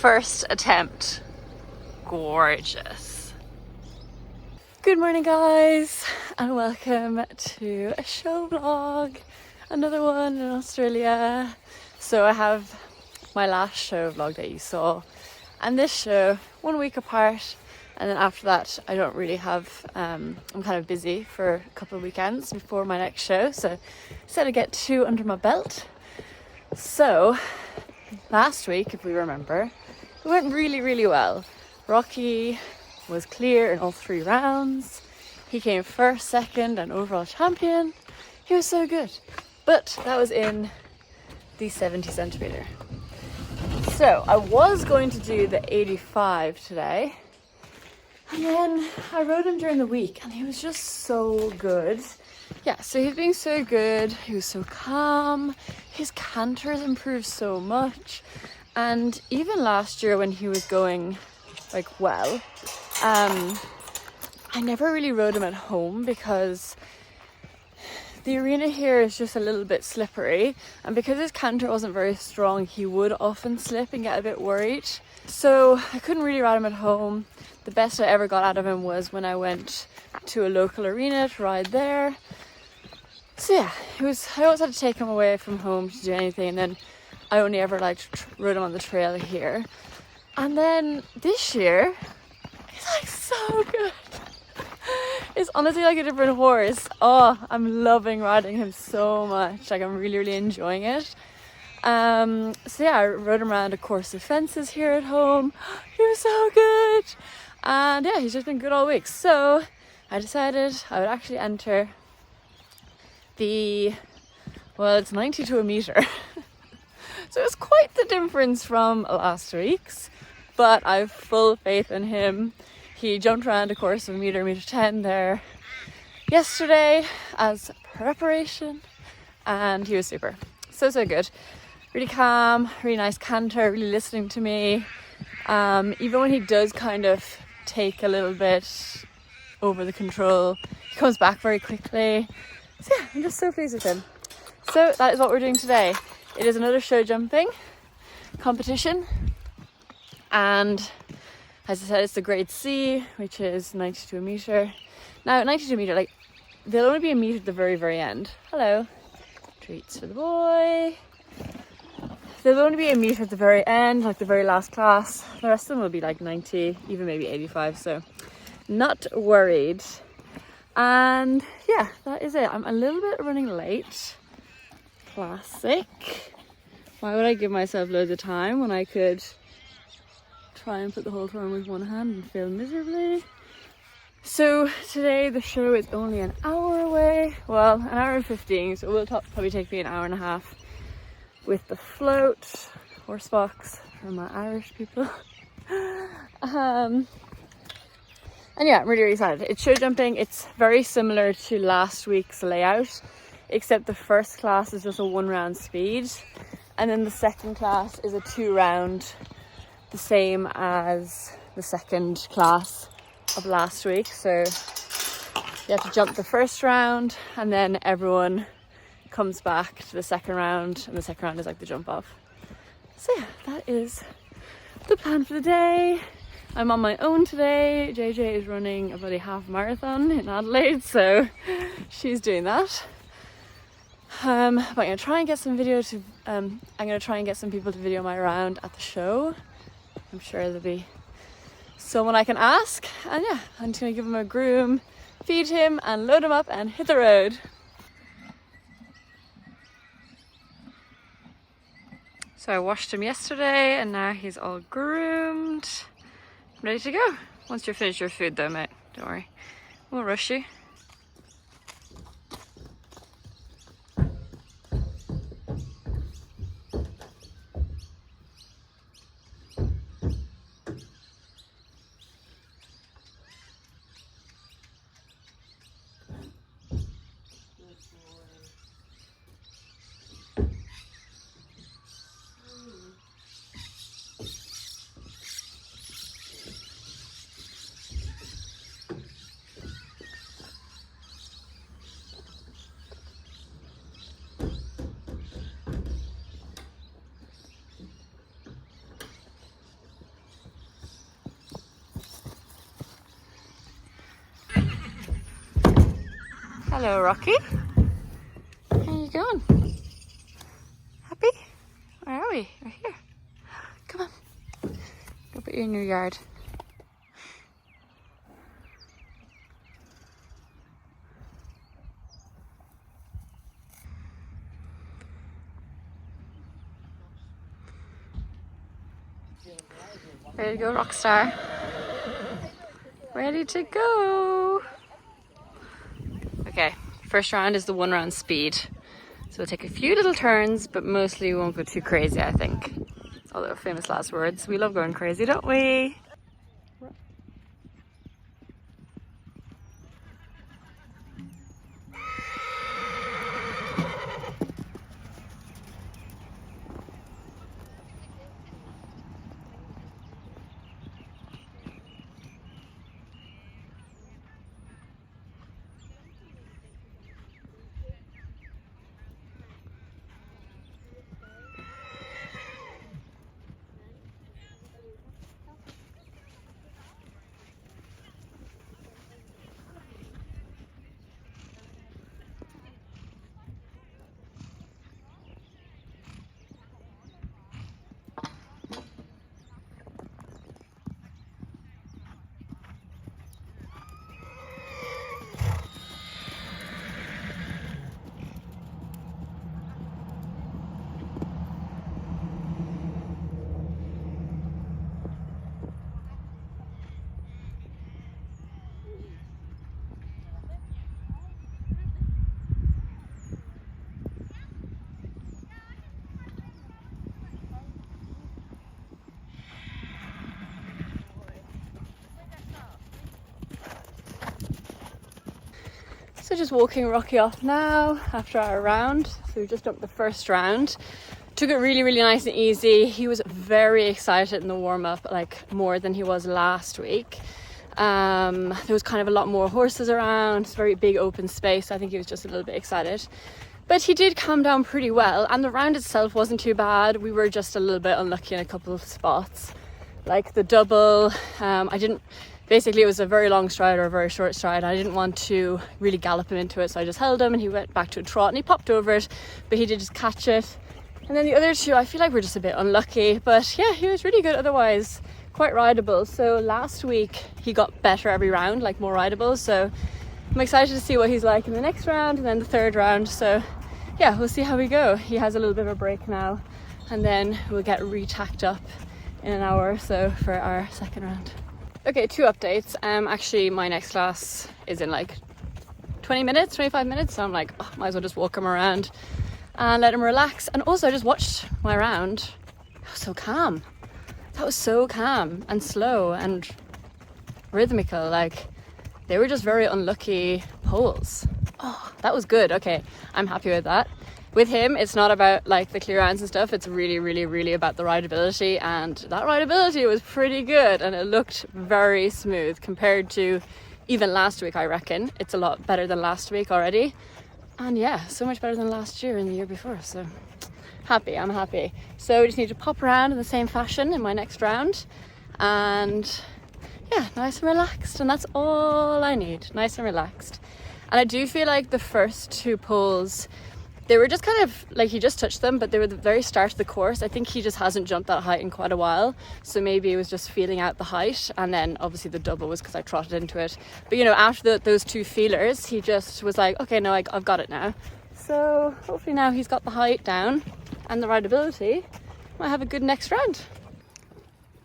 first attempt. Gorgeous. Good morning guys, and welcome to a show vlog. Another one in Australia. So I have my last show vlog that you saw and this show 1 week apart, and then after that I don't really have, I'm kind of busy for a couple of weekends before my next show, so I decided to get 2 under my belt. So last week, if we remember, it went really well. Rocky was clear in all 3 rounds. He came first, second and overall champion. He was so good. But that was in the 70 centimetre. So I was going to do the 85 today. And then I rode him during the week and he was just so good. Yeah, so he was being so good. He was so calm. His canter has improved so much. And even last year when he was going like well, I never really rode him at home because the arena here is just a little bit slippery, and because his canter wasn't very strong, he would often slip and get a bit worried. So I couldn't really ride him at home. The best I ever got out of him was when I went to a local arena to ride there. So yeah, I always had to take him away from home to do anything, and then I only ever rode him on the trail here. And then this year, he's like so good. It's honestly like a different horse. Oh, I'm loving riding him so much. Like I'm really enjoying it. So yeah, I rode him around a course of fences here at home. He was so good. And yeah, he's just been good all week. So I decided I would actually enter it's 90 to a metre. So it's quite the difference from last week's, but I have full faith in him. He jumped around a course of metre 10 there yesterday as preparation, and he was super. So good. Really calm, really nice canter, really listening to me. Even when he does kind of take a little bit over the control, he comes back very quickly. So yeah, I'm just so pleased with him. So that is what we're doing today. It is another show jumping competition, and as I said, it's the grade C, which is 90 to a metre. Now 90 to a metre, like there'll only be a metre at the very end. Hello, treats for the boy. There'll only be a metre at the very end, like the very last class. The rest of them will be like 90, even maybe 85, so not worried. And yeah, that is it. I'm a little bit running late. Classic. Why would I give myself loads of time when I could try and put the whole time with one hand and fail miserably? So today the show is only an hour away. Well, an hour and 15, so it will probably take me an hour and a half with the float, horse box for my Irish people. And yeah, I'm really excited. It's show jumping. It's very similar to last week's layout, except the first class is just a 1 round speed, and then the second class is a 2 round, the same as the second class of last week. So you have to jump the first round and then everyone comes back to the second round, and the second round is like the jump off. So yeah, that is the plan for the day. I'm on my own today. JJ is running a bloody half marathon in Adelaide, so she's doing that. But I'm gonna try and get some I'm gonna try and get some people to video my round at the show. I'm sure there'll be someone I can ask, and yeah, I'm just gonna give him a groom, feed him and load him up and hit the road. So I washed him yesterday and now he's all groomed, ready to go. Once you're finished your food though, mate, don't worry, won't rush you. Hello, Rocky. How you going? Happy? Where are we? We're here. Come on. Go put you in your yard. Ready to go, Rockstar. Ready to go. Okay, first round is the 1 round speed. So we'll take a few little turns, but mostly we won't go too crazy, I think. Although, famous last words, we love going crazy, don't we? So just walking Rocky off now after our round. So we just jumped the first round. Took it really, really nice and easy. He was very excited in the warm-up, like more than he was last week. There was kind of a lot more horses around. It's a very big open space. I think he was just a little bit excited. But he did calm down pretty well, and the round itself wasn't too bad. We were just a little bit unlucky in a couple of spots. Like the double, basically it was a very long stride or a very short stride. I didn't want to really gallop him into it, so I just held him and he went back to a trot and he popped over it, but he did just catch it. And then the other two, I feel like we're just a bit unlucky, but yeah, he was really good otherwise, quite rideable. So last week he got better every round, like more rideable, so I'm excited to see what he's like in the next round and then the third round. So yeah, we'll see how we go. He has a little bit of a break now and then we'll get re-tacked up in an hour or so for our second round. Okay, 2 updates. Actually my next class is in like 20 minutes, 25 minutes, so I'm like, oh, might as well just walk him around and let him relax. And also I just watched my round. That was so calm. That was so calm and slow and rhythmical. Like, they were just very unlucky poles. Oh, that was good. Okay, I'm happy with that. With him, it's not about like the clear rounds and stuff. It's really, really, really about the rideability, and that rideability was pretty good and it looked very smooth compared to even last week. I reckon it's a lot better than last week already, and yeah, so much better than last year and the year before. So happy, I'm happy. So we just need to pop around in the same fashion in my next round, and yeah, nice and relaxed, and that's all I need. Nice and relaxed. And I do feel like the first 2 poles, they were just kind of like, he just touched them, but they were the very start of the course. I think he just hasn't jumped that height in quite a while, so maybe it was just feeling out the height. And then obviously the double was because I trotted into it, but you know, after those 2 feelers, he just was like, okay, no, I've got it now. So hopefully now he's got the height down and the rideability, might have a good next round.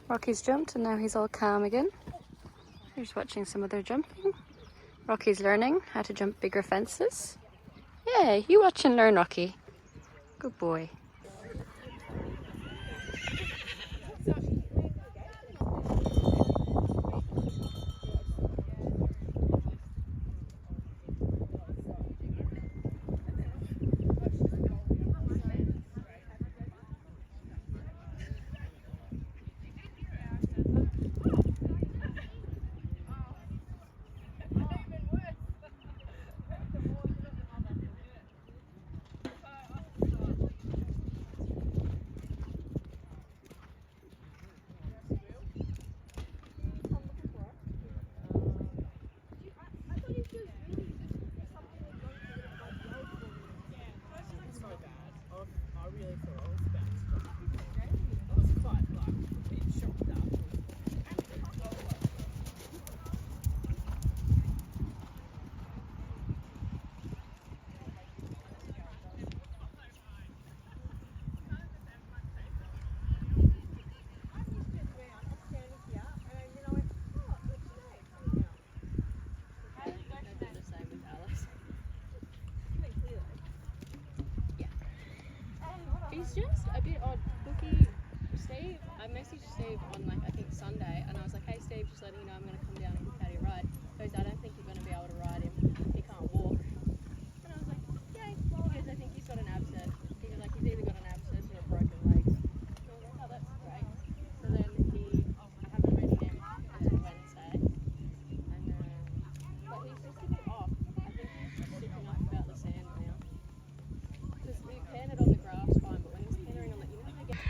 Rocky's jumped and now he's all calm again. We're just watching some other jumping. Rocky's learning how to jump bigger fences. Yeah, you watch and learn, Rocky. Good boy. bit odd. Bookie, Steve, I messaged Steve on like I think Sunday, and I was like, hey Steve, just letting you know I'm going to come down and book out your ride. He goes, I don't think you're going to be able to ride him. He can't walk. And I was like, yay, because I think he's got an abscess. He was like, he's either got an abscess or a broken leg. So I was like, oh, that's great. So then I haven't ridden him until Wednesday. And but he's just a bit off. I think he's just sticking up about the sand now. Because we cantered on the grass fine, but when he's cantering on the, you know, they get...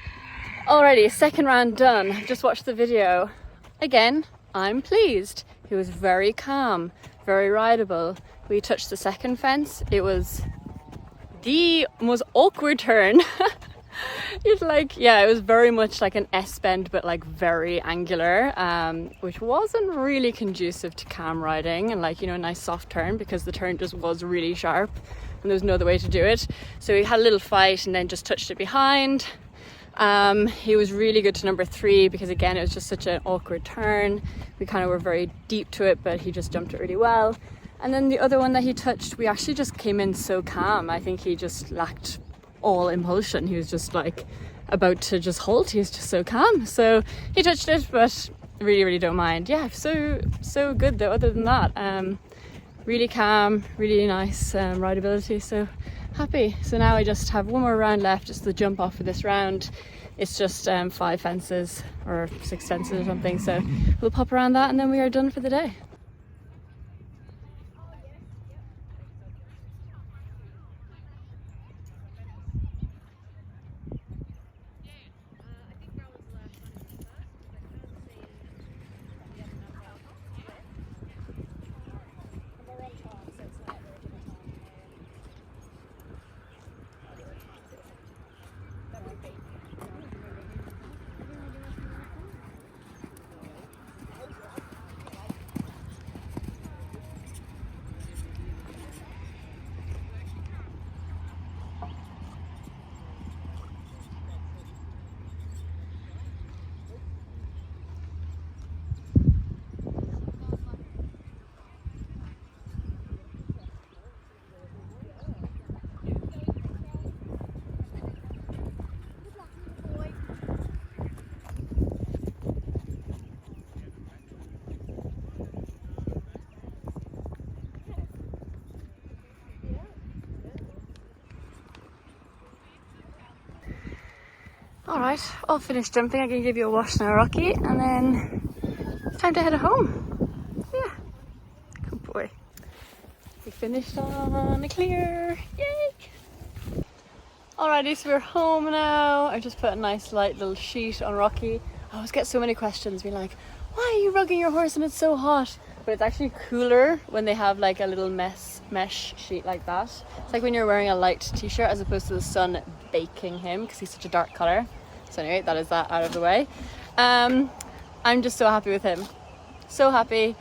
Alrighty, second round done. Just watched the video. Again, I'm pleased. He was very calm, very rideable. We touched the second fence. It was the most awkward turn. It's like, yeah, it was very much like an S bend, but like very angular, which wasn't really conducive to calm riding and like, you know, a nice soft turn, because the turn just was really sharp and there was no other way to do it. So we had a little fight and then just touched it behind. He was really good to number 3 because again it was just such an awkward turn. We kind of were very deep to it, but he just jumped it really well. And then the other one that he touched, we actually just came in so calm. I think he just lacked all impulsion. He was just like about to just halt. He was just so calm. So he touched it, but really don't mind. Yeah, so good though. Other than that, really calm, really nice rideability. So happy. So now I just have one more round left, just the jump off for this round. It's just 5 fences or 6 fences or something, so we'll pop around that and then we are done for the day. Alright, all finished jumping. I'm going to give you a wash now, Rocky, and then it's time to head home. Yeah, good boy. We finished on a clear, yay! Alrighty, so we're home now. I just put a nice light little sheet on Rocky. I always get so many questions being like, why are you rugging your horse and it's so hot? But it's actually cooler when they have like a little mesh sheet like that. It's like when you're wearing a light t-shirt as opposed to the sun baking him because he's such a dark colour. So anyway, that is that out of the way. I'm just so happy with him. So happy.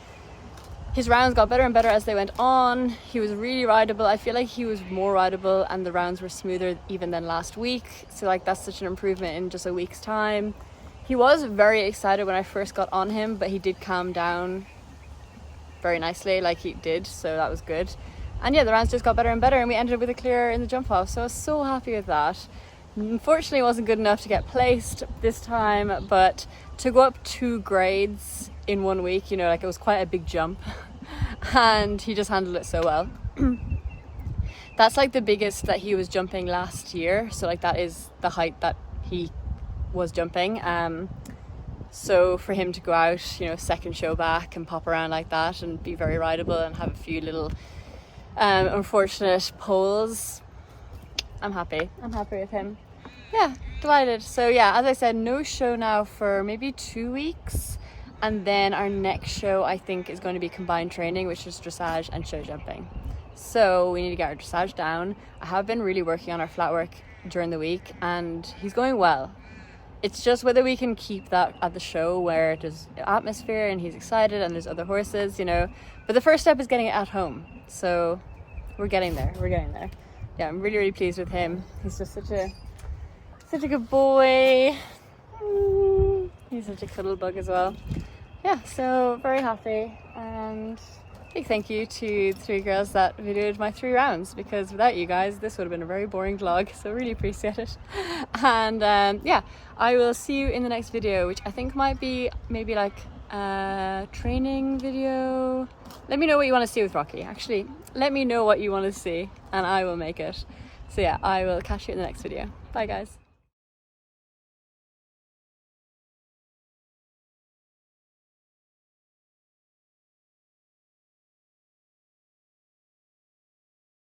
His rounds got better and better as they went on. He was really rideable. I feel like he was more rideable and the rounds were smoother even than last week. So like that's such an improvement in just a week's time. He was very excited when I first got on him, but he did calm down very nicely, like he did, so that was good. And yeah, the rounds just got better and better and we ended up with a clear in the jump off, so I was so happy with that. Unfortunately it wasn't good enough to get placed this time, but to go up 2 grades in 1 week, you know, like it was quite a big jump and he just handled it so well. That's like the biggest that he was jumping last year, so like that is the height that he was jumping. So for him to go out, you know, second show back and pop around like that and be very rideable and have a few little unfortunate poles, I'm happy with him. Yeah, delighted. So yeah, as I said, no show now for maybe 2 weeks, and then our next show I think is going to be combined training, which is dressage and show jumping. So we need to get our dressage down. I have been really working on our flat work during the week and he's going well. It's just whether we can keep that at the show where there's atmosphere and he's excited and there's other horses, you know. But the first step is getting it at home. So we're getting there. Yeah, I'm really pleased with him. He's just such a good boy. He's such a cuddle bug as well. Yeah, so very happy. And big thank you to the 3 girls that videoed my 3 rounds, because without you guys this would have been a very boring vlog, so really appreciate it. And yeah, I will see you in the next video, which I think might be maybe like a training video. Let me know what you want to see with Rocky. Actually, let me know what you want to see and I will make it. So yeah, I will catch you in the next video. Bye guys.